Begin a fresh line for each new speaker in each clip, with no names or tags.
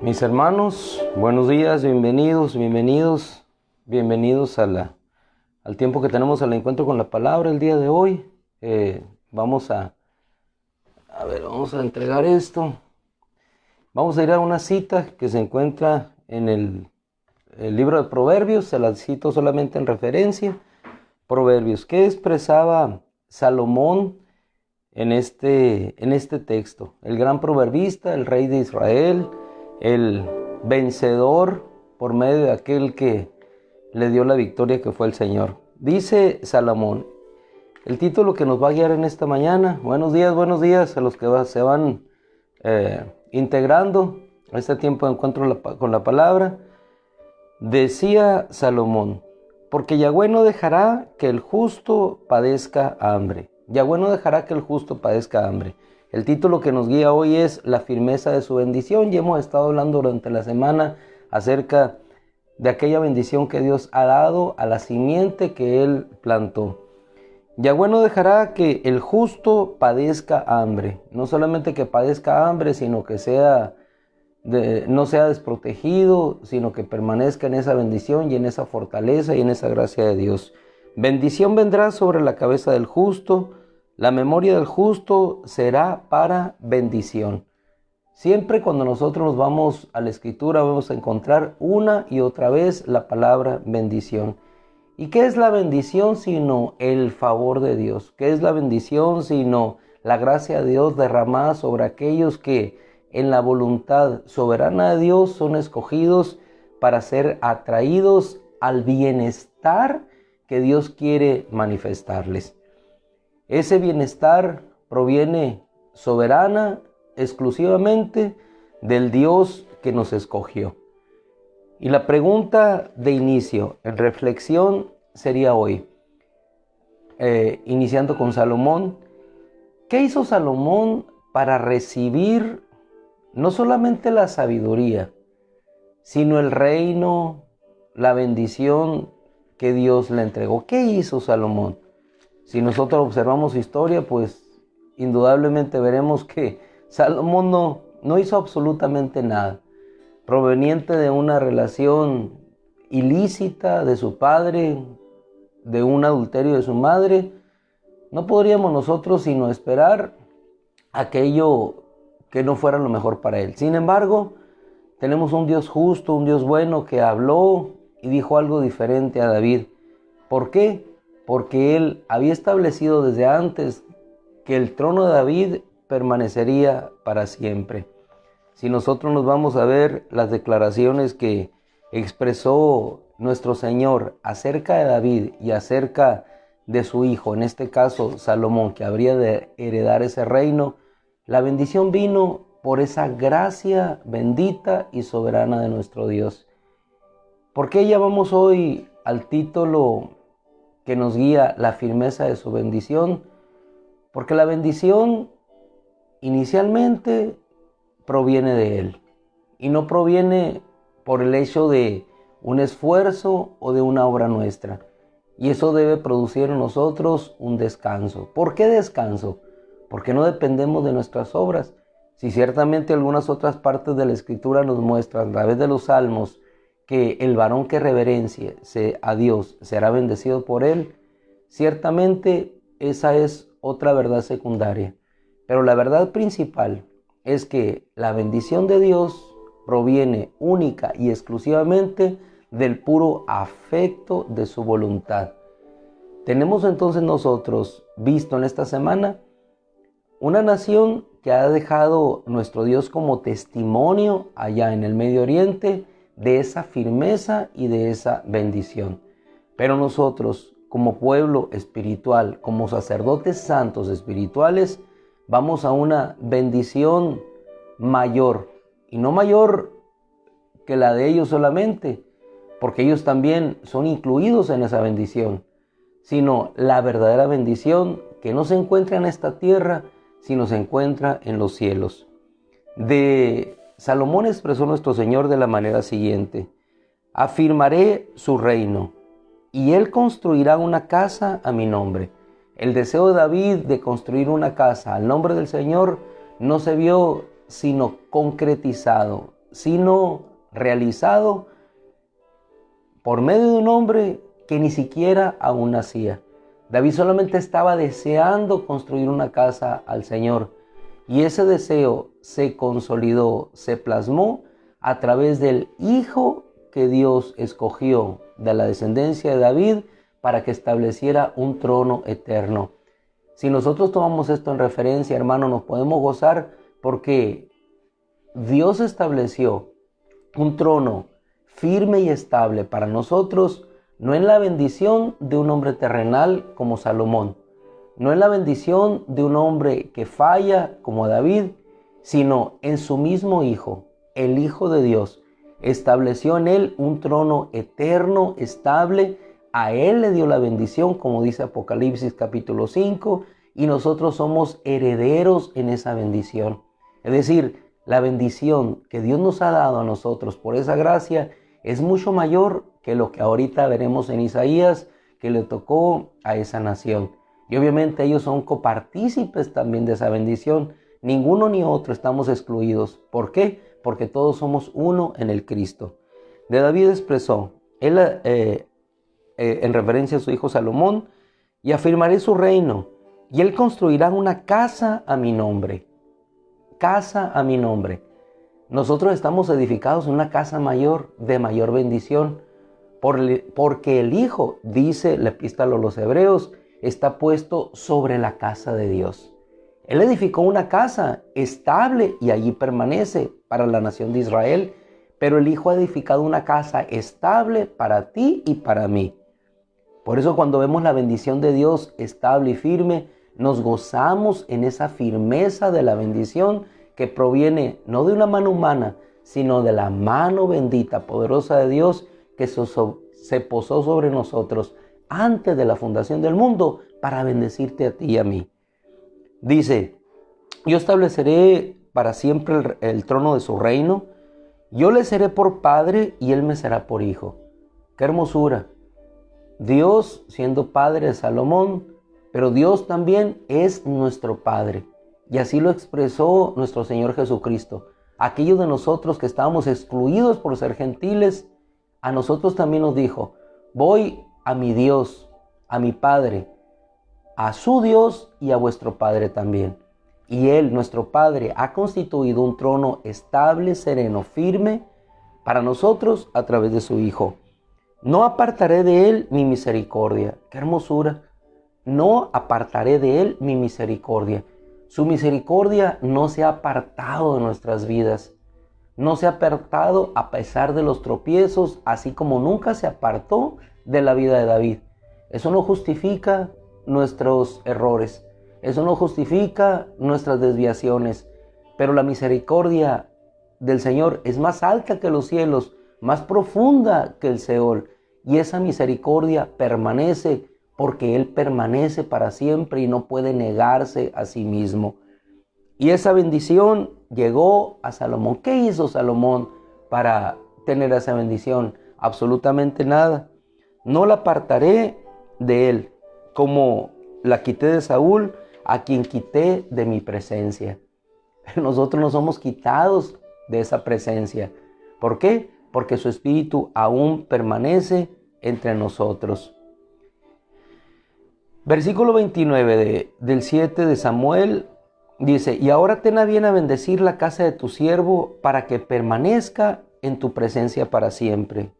Mis hermanos, buenos días, bienvenidos al tiempo que tenemos al encuentro con la palabra el día de hoy. Vamos a entregar esto. Vamos a ir a una cita que se encuentra en el libro de Proverbios, se la cito solamente en referencia. Proverbios, ¿qué expresaba Salomón en este texto? El gran proverbista, el rey de Israel, el vencedor por medio de aquel que le dio la victoria, que fue el Señor. Dice Salomón, el título que nos va a guiar en esta mañana. Buenos días a los que se van integrando a este tiempo de encuentro con la palabra. Decía Salomón, porque Yahweh no dejará que el justo padezca hambre. Yahweh no dejará que el justo padezca hambre. El título que nos guía hoy es La firmeza de su bendición, y hemos estado hablando durante la semana acerca de aquella bendición que Dios ha dado a la simiente que Él plantó. Yahweh no dejará que el justo padezca hambre. No solamente que padezca hambre, sino que no sea desprotegido, sino que permanezca en esa bendición y en esa fortaleza y en esa gracia de Dios. Bendición vendrá sobre la cabeza del justo. La memoria del justo será para bendición. Siempre cuando nosotros nos vamos a la Escritura vamos a encontrar una y otra vez la palabra bendición. ¿Y qué es la bendición sino el favor de Dios? ¿Qué es la bendición sino la gracia de Dios derramada sobre aquellos que en la voluntad soberana de Dios son escogidos para ser atraídos al bienestar que Dios quiere manifestarles? Ese bienestar proviene soberana, exclusivamente del Dios que nos escogió. Y la pregunta de inicio, en reflexión, sería hoy, iniciando con Salomón, ¿qué hizo Salomón para recibir no solamente la sabiduría, sino el reino, la bendición que Dios le entregó? ¿Qué hizo Salomón? Si nosotros observamos su historia, pues indudablemente veremos que Salomón no hizo absolutamente nada. Proveniente de una relación ilícita de su padre, de un adulterio de su madre, no podríamos nosotros sino esperar aquello que no fuera lo mejor para él. Sin embargo, tenemos un Dios justo, un Dios bueno que habló y dijo algo diferente a David. ¿Por qué? Porque él había establecido desde antes que el trono de David permanecería para siempre. Si nosotros nos vamos a ver las declaraciones que expresó nuestro Señor acerca de David y acerca de su hijo, en este caso Salomón, que habría de heredar ese reino, la bendición vino por esa gracia bendita y soberana de nuestro Dios. ¿Por qué llamamos hoy al título que nos guía la firmeza de su bendición? Porque la bendición inicialmente proviene de Él y no proviene por el hecho de un esfuerzo o de una obra nuestra, y eso debe producir en nosotros un descanso. ¿Por qué descanso? Porque no dependemos de nuestras obras. Si ciertamente algunas otras partes de la Escritura nos muestran a través de los salmos que el varón que reverencie a Dios será bendecido por Él, ciertamente esa es otra verdad secundaria. Pero la verdad principal es que la bendición de Dios proviene única y exclusivamente del puro afecto de su voluntad. Tenemos entonces nosotros visto en esta semana una nación que ha dejado nuestro Dios como testimonio allá en el Medio Oriente de esa firmeza y de esa bendición. Pero nosotros, como pueblo espiritual, como sacerdotes santos espirituales, vamos a una bendición mayor, y no mayor que la de ellos solamente, porque ellos también son incluidos en esa bendición, sino la verdadera bendición que no se encuentra en esta tierra, sino se encuentra en los cielos. De Salomón expresó nuestro Señor de la manera siguiente: afirmaré su reino, y él construirá una casa a mi nombre. El deseo de David de construir una casa al nombre del Señor no se vio sino concretizado sino realizado por medio de un hombre que ni siquiera aún nacía. David solamente estaba deseando construir una casa al Señor, y ese deseo se consolidó, se plasmó a través del Hijo que Dios escogió de la descendencia de David para que estableciera un trono eterno. Si nosotros tomamos esto en referencia, hermano, nos podemos gozar porque Dios estableció un trono firme y estable para nosotros, no en la bendición de un hombre terrenal como Salomón, no en la bendición de un hombre que falla como David, sino en su mismo Hijo, el Hijo de Dios. Estableció en él un trono eterno, estable. A él le dio la bendición, como dice Apocalipsis capítulo 5, y nosotros somos herederos en esa bendición. Es decir, la bendición que Dios nos ha dado a nosotros por esa gracia es mucho mayor que lo que ahorita veremos en Isaías, que le tocó a esa nación. Y obviamente ellos son copartícipes también de esa bendición. Ninguno ni otro estamos excluidos. ¿Por qué? Porque todos somos uno en el Cristo. De David expresó, él en referencia a su hijo Salomón, y afirmaré su reino, y él construirá una casa a mi nombre. Casa a mi nombre. Nosotros estamos edificados en una casa mayor, de mayor bendición, porque el Hijo, dice la epístola a los Hebreos, está puesto sobre la casa de Dios. Él edificó una casa estable y allí permanece para la nación de Israel, pero el Hijo ha edificado una casa estable para ti y para mí. Por eso cuando vemos la bendición de Dios estable y firme, nos gozamos en esa firmeza de la bendición que proviene no de una mano humana, sino de la mano bendita, poderosa de Dios que se posó sobre nosotros antes de la fundación del mundo para bendecirte a ti y a mí. Dice, yo estableceré para siempre el trono de su reino, yo le seré por padre y él me será por hijo. ¡Qué hermosura! Dios siendo padre de Salomón, pero Dios también es nuestro Padre. Y así lo expresó nuestro Señor Jesucristo. Aquellos de nosotros que estábamos excluidos por ser gentiles, a nosotros también nos dijo, voy a mi Dios, a mi Padre, a su Dios y a vuestro Padre también. Y Él, nuestro Padre, ha constituido un trono estable, sereno, firme para nosotros a través de su Hijo. No apartaré de Él mi misericordia. ¡Qué hermosura! No apartaré de Él mi misericordia. Su misericordia no se ha apartado de nuestras vidas. No se ha apartado a pesar de los tropiezos, así como nunca se apartó de la vida de David. Eso no justifica nuestros errores. Eso no justifica nuestras desviaciones. Pero la misericordia del Señor es más alta que los cielos, más profunda que el Seol. Y esa misericordia permanece porque Él permanece para siempre y no puede negarse a sí mismo. Y esa bendición llegó a Salomón. ¿Qué hizo Salomón para tener esa bendición? Absolutamente nada. No la apartaré de Él, como la quité de Saúl, a quien quité de mi presencia. Nosotros no somos quitados de esa presencia. ¿Por qué? Porque su espíritu aún permanece entre nosotros. Versículo 29 del 7 de Samuel dice, y ahora ten a bien a bendecir la casa de tu siervo para que permanezca en tu presencia para siempre.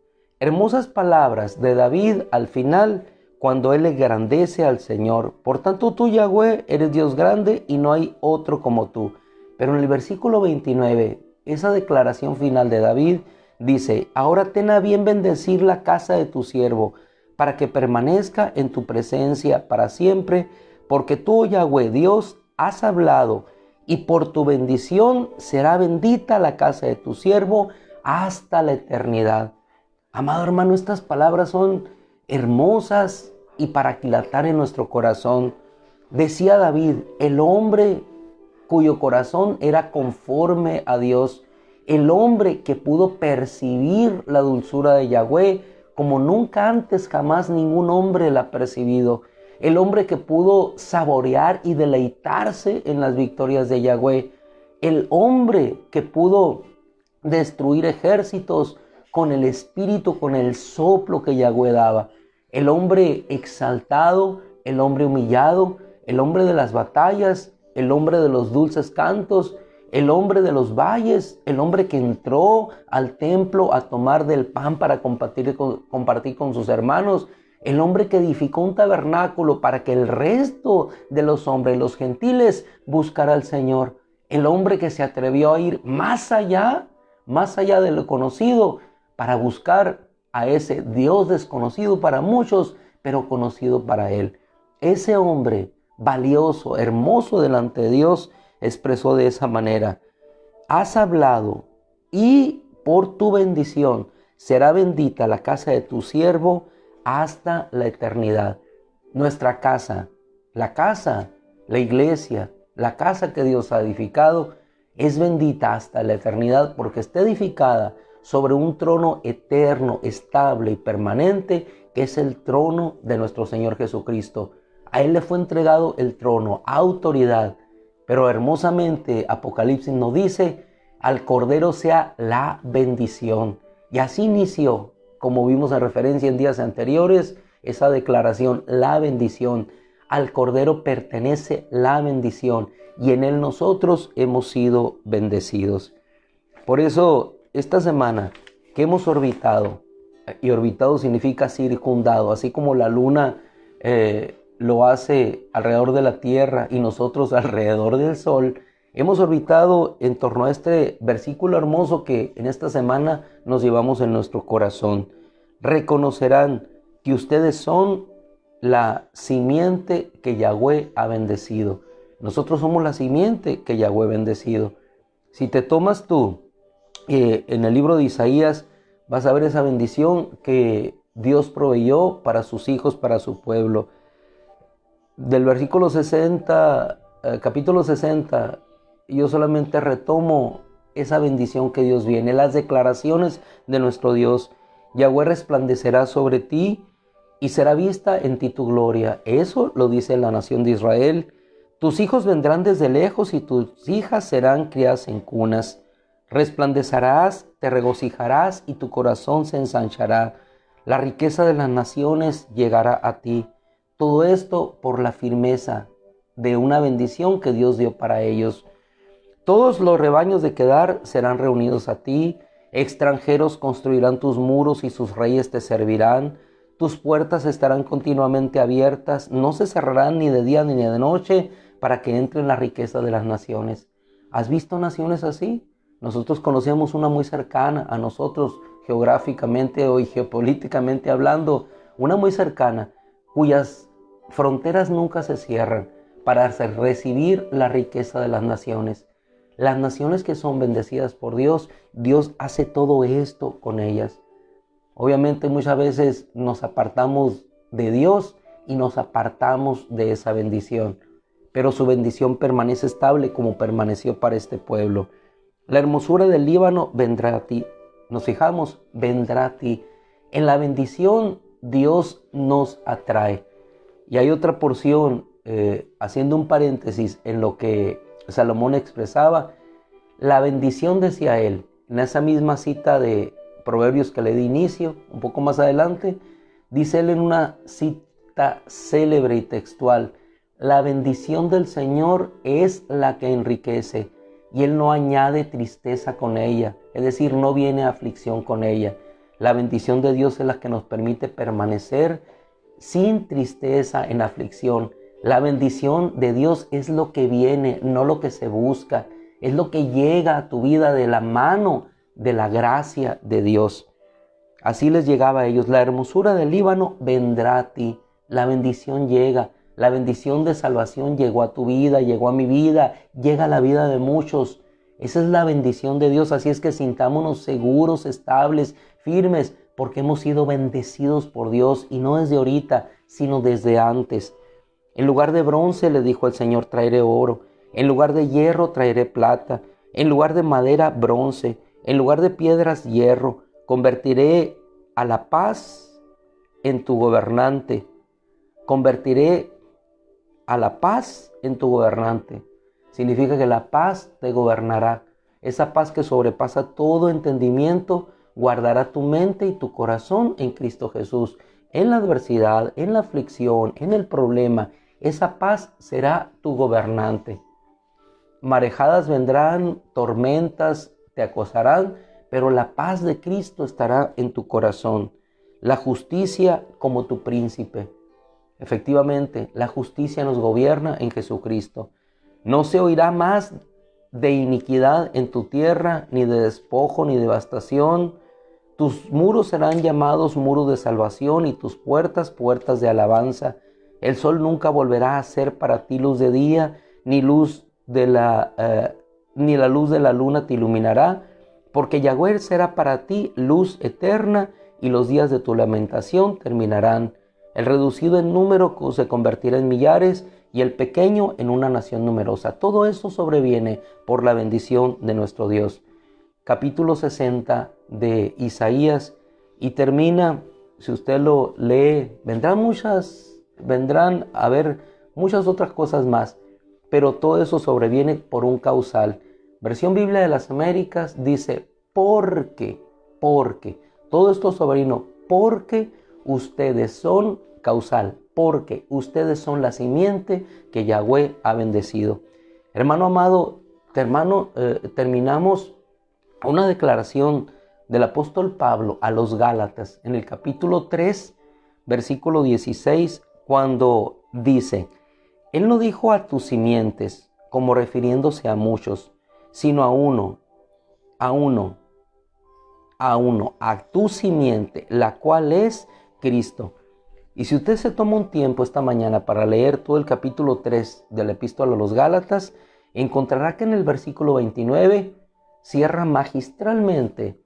Hermosas palabras de David al final cuando él engrandece al Señor. Por tanto tú, Yahweh, eres Dios grande y no hay otro como tú. Pero en el versículo 29, esa declaración final de David dice, ahora ten a bien bendecir la casa de tu siervo para que permanezca en tu presencia para siempre, porque tú, Yahweh, Dios, has hablado, y por tu bendición será bendita la casa de tu siervo hasta la eternidad. Amado hermano, estas palabras son hermosas y para aquilatar en nuestro corazón. Decía David, el hombre cuyo corazón era conforme a Dios, el hombre que pudo percibir la dulzura de Yahweh, como nunca antes jamás ningún hombre la ha percibido. El hombre que pudo saborear y deleitarse en las victorias de Yahweh. El hombre que pudo destruir ejércitos con el espíritu, con el soplo que Yahweh daba. El hombre exaltado, el hombre humillado, el hombre de las batallas, el hombre de los dulces cantos, el hombre de los valles, el hombre que entró al templo a tomar del pan para compartir con sus hermanos, el hombre que edificó un tabernáculo para que el resto de los hombres, los gentiles, buscara al Señor. El hombre que se atrevió a ir más allá de lo conocido, para buscar a ese Dios desconocido para muchos, pero conocido para él. Ese hombre valioso, hermoso delante de Dios, expresó de esa manera: has hablado, y por tu bendición será bendita la casa de tu siervo hasta la eternidad. Nuestra casa, la iglesia, la casa que Dios ha edificado, es bendita hasta la eternidad, porque está edificada sobre un trono eterno, estable y permanente, que es el trono de nuestro Señor Jesucristo. A Él le fue entregado el trono, autoridad, pero hermosamente Apocalipsis nos dice: al Cordero sea la bendición. Y así inició, como vimos en referencia en días anteriores, esa declaración: la bendición. Al Cordero pertenece la bendición, y en Él nosotros hemos sido bendecidos. Por eso, esta semana que hemos orbitado, y orbitado significa circundado, así como la luna lo hace alrededor de la Tierra y nosotros alrededor del Sol, hemos orbitado en torno a este versículo hermoso que en esta semana nos llevamos en nuestro corazón. Reconocerán que ustedes son la simiente que Yahweh ha bendecido. Nosotros somos la simiente que Yahweh ha bendecido. Si te tomas tú en el libro de Isaías, vas a ver esa bendición que Dios proveyó para sus hijos, para su pueblo. Del versículo 60, capítulo 60, yo solamente retomo esa bendición que Dios viene, las declaraciones de nuestro Dios. Yahweh resplandecerá sobre ti y será vista en ti tu gloria. Eso lo dice la nación de Israel. Tus hijos vendrán desde lejos y tus hijas serán criadas en cunas. Resplandecerás, te regocijarás y tu corazón se ensanchará. La riqueza de las naciones llegará a ti. Todo esto por la firmeza de una bendición que Dios dio para ellos. Todos los rebaños de Kedar serán reunidos a ti. Extranjeros construirán tus muros y sus reyes te servirán. Tus puertas estarán continuamente abiertas, no se cerrarán ni de día ni de noche, para que entren la riqueza de las naciones. ¿Has visto naciones así? Nosotros conocemos una muy cercana a nosotros, geográficamente y geopolíticamente hablando, una muy cercana, cuyas fronteras nunca se cierran, para recibir la riqueza de las naciones. Las naciones que son bendecidas por Dios, Dios hace todo esto con ellas. Obviamente muchas veces nos apartamos de Dios y nos apartamos de esa bendición, pero su bendición permanece estable como permaneció para este pueblo. La hermosura del Líbano vendrá a ti. Nos fijamos, vendrá a ti. En la bendición Dios nos atrae. Y hay otra porción, haciendo un paréntesis en lo que Salomón expresaba, la bendición, decía él, en esa misma cita de Proverbios que le di inicio, un poco más adelante, dice él en una cita célebre y textual: la bendición del Señor es la que enriquece, y Él no añade tristeza con ella, es decir, no viene aflicción con ella. La bendición de Dios es la que nos permite permanecer sin tristeza en aflicción. La bendición de Dios es lo que viene, no lo que se busca, es lo que llega a tu vida de la mano de la gracia de Dios. Así les llegaba a ellos: la hermosura del Líbano vendrá a ti. La bendición llega, la bendición de salvación llegó a tu vida, llegó a mi vida, llega a la vida de muchos. Esa es la bendición de Dios. Así es que sintámonos seguros, estables, firmes, porque hemos sido bendecidos por Dios, y no desde ahorita, sino desde antes. En lugar de bronce, le dijo el Señor, traeré oro. En lugar de hierro, traeré plata. En lugar de madera, bronce. En lugar de piedras, hierro. Convertiré a la paz en tu gobernante. Convertiré a la paz en tu gobernante. Significa que la paz te gobernará. esa paz que sobrepasa todo entendimiento, guardará tu mente y tu corazón en Cristo Jesús. En la adversidad, en la aflicción, en el problema, esa paz será tu gobernante. Marejadas vendrán, tormentas te acosarán, pero la paz de Cristo estará en tu corazón. La justicia como tu príncipe. Efectivamente, la justicia nos gobierna en Jesucristo. No se oirá más de iniquidad en tu tierra, ni de despojo, ni devastación. Tus muros serán llamados muros de salvación y tus puertas, puertas de alabanza. El sol nunca volverá a ser para ti luz de día, ni la luz de la luna te iluminará, porque Yahweh será para ti luz eterna y los días de tu lamentación terminarán. El reducido en número se convertirá en millares y el pequeño en una nación numerosa. Todo esto sobreviene por la bendición de nuestro Dios. Capítulo 60 de Isaías, y termina, si usted lo lee, vendrán a ver muchas otras cosas más, pero todo eso sobreviene por un causal. Versión Biblia de las Américas dice, porque, todo esto sobrevino, porque ustedes son causal, porque ustedes son la simiente que Yahweh ha bendecido. Hermano amado, terminamos una declaración del apóstol Pablo a los Gálatas en el capítulo 3, versículo 16, cuando dice, Él no dijo a tus simientes, como refiriéndose a muchos, sino a uno, a tu simiente, la cual es Cristo. Y si usted se toma un tiempo esta mañana para leer todo el capítulo 3 de la epístola a los Gálatas, encontrará que en el versículo 29 cierra magistralmente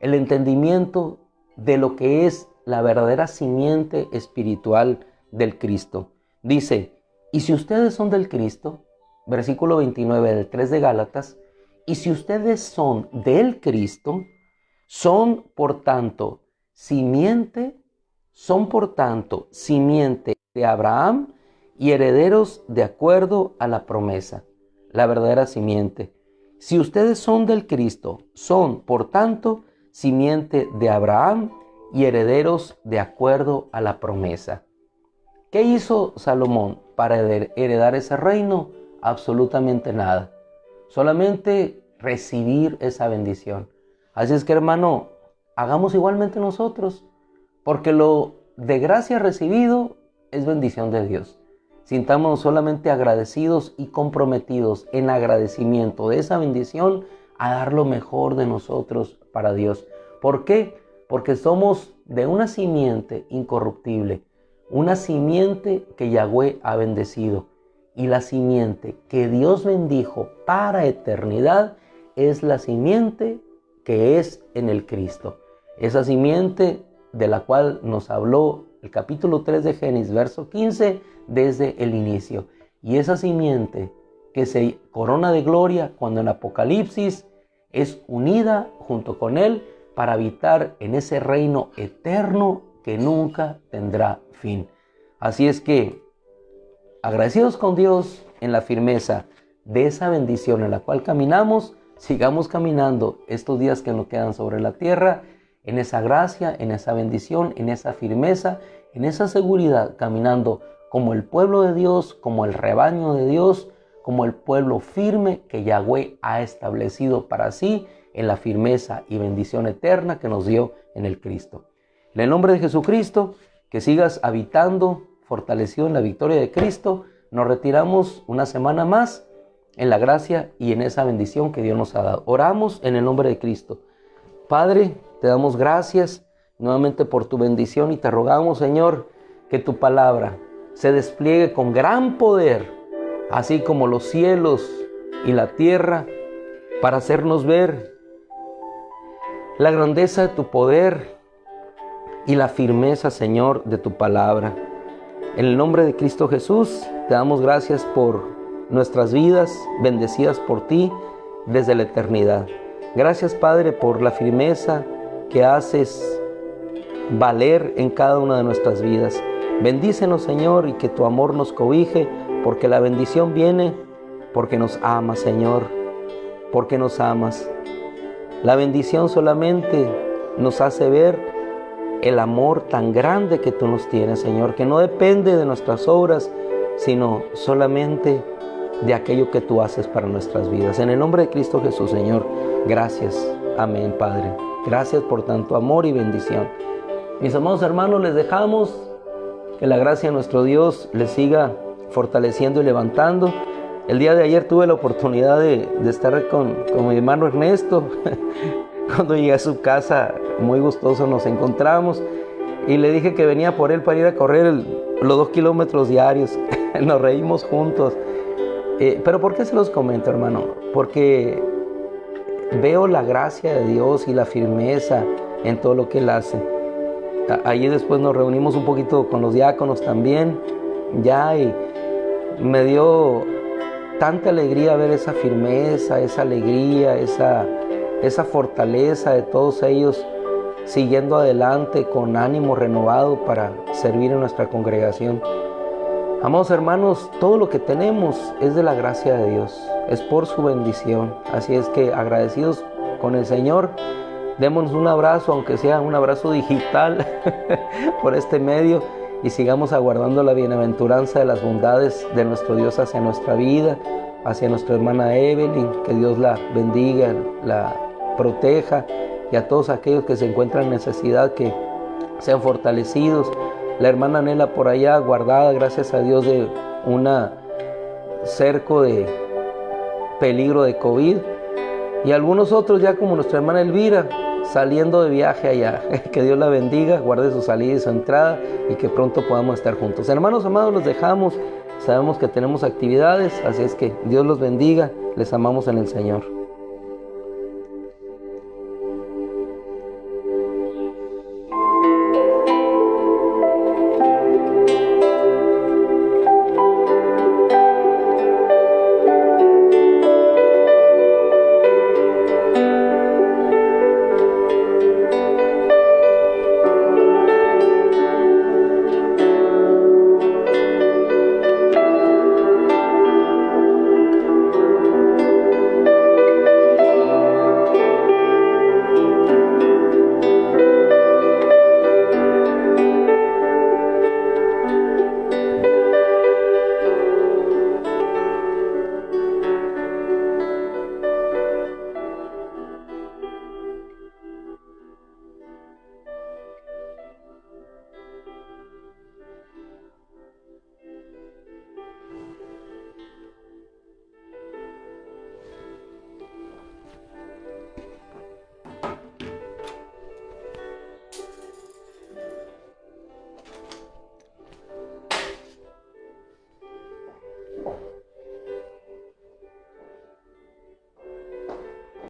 el entendimiento de lo que es la verdadera simiente espiritual del Cristo. Dice, y si ustedes son del Cristo, versículo 29 del 3 de Gálatas, y si ustedes son del Cristo, son por tanto simiente de Abraham y herederos de acuerdo a la promesa, la verdadera simiente. Si ustedes son del Cristo, son por tanto simiente de Abraham y herederos de acuerdo a la promesa. ¿Qué hizo Salomón para heredar ese reino? Absolutamente nada. Solamente recibir esa bendición. Así es que, hermano, hagamos igualmente nosotros, porque lo de gracia recibido es bendición de Dios. Sintámonos solamente agradecidos y comprometidos en agradecimiento de esa bendición a dar lo mejor de nosotros para Dios. ¿Por qué? Porque somos de una simiente incorruptible, una simiente que Yahweh ha bendecido. Y la simiente que Dios bendijo para eternidad es la simiente que es en el Cristo. Esa simiente de la cual nos habló el capítulo 3 de Génesis, verso 15, desde el inicio. Y esa simiente que se corona de gloria cuando en Apocalipsis es unida junto con Él para habitar en ese reino eterno que nunca tendrá fin. Así es que, agradecidos con Dios en la firmeza de esa bendición en la cual caminamos, sigamos caminando estos días que nos quedan sobre la tierra, en esa gracia, en esa bendición, en esa firmeza, en esa seguridad, caminando como el pueblo de Dios, como el rebaño de Dios, como el pueblo firme que Yahweh ha establecido para sí en la firmeza y bendición eterna que nos dio en el Cristo. En el nombre de Jesucristo, que sigas habitando, fortalecido en la victoria de Cristo, nos retiramos una semana más en la gracia y en esa bendición que Dios nos ha dado. Oramos en el nombre de Cristo. Padre, te damos gracias nuevamente por tu bendición y te rogamos, Señor, que tu palabra se despliegue con gran poder, así como los cielos y la tierra, para hacernos ver la grandeza de tu poder y la firmeza, Señor, de tu palabra. En el nombre de Cristo Jesús, te damos gracias por nuestras vidas, bendecidas por ti desde la eternidad. Gracias, Padre, por la firmeza que haces valer en cada una de nuestras vidas. Bendícenos, Señor, y que tu amor nos cobije, porque la bendición viene porque nos ama, Señor. porque nos amas. La bendición solamente nos hace ver el amor tan grande que tú nos tienes, Señor, que no depende de nuestras obras, sino solamente de aquello que tú haces para nuestras vidas. En el nombre de Cristo Jesús, Señor, gracias. Amén, Padre. Gracias por tanto amor y bendición. Mis amados hermanos, les dejamos. Que la gracia de nuestro Dios les siga fortaleciendo y levantando. El día de ayer tuve la oportunidad de estar con mi hermano Ernesto. Cuando llegué a su casa, muy gustoso nos encontramos y le dije que venía por él para ir a correr los 2 kilómetros diarios. Nos reímos juntos. Pero ¿por qué se los comento, hermano? Porque veo la gracia de Dios y la firmeza en todo lo que Él hace. Allí después nos reunimos un poquito con los diáconos también, y me dio tanta alegría ver esa firmeza, esa alegría, esa fortaleza de todos ellos siguiendo adelante con ánimo renovado para servir en nuestra congregación. Amados hermanos, todo lo que tenemos es de la gracia de Dios, es por su bendición. Así es que agradecidos con el Señor, démonos un abrazo, aunque sea un abrazo digital por este medio, y sigamos aguardando la bienaventuranza de las bondades de nuestro Dios hacia nuestra vida, hacia nuestra hermana Evelyn. Que Dios la bendiga, la proteja, y a todos aquellos que se encuentran en necesidad, que sean fortalecidos. La hermana Nela por allá guardada, gracias a Dios, de un cerco de peligro de COVID. Y algunos otros ya, como nuestra hermana Elvira, saliendo de viaje allá. Que Dios la bendiga, guarde su salida y su entrada, y que pronto podamos estar juntos. Hermanos amados, los dejamos. Sabemos que tenemos actividades, así es que Dios los bendiga. Les amamos en el Señor.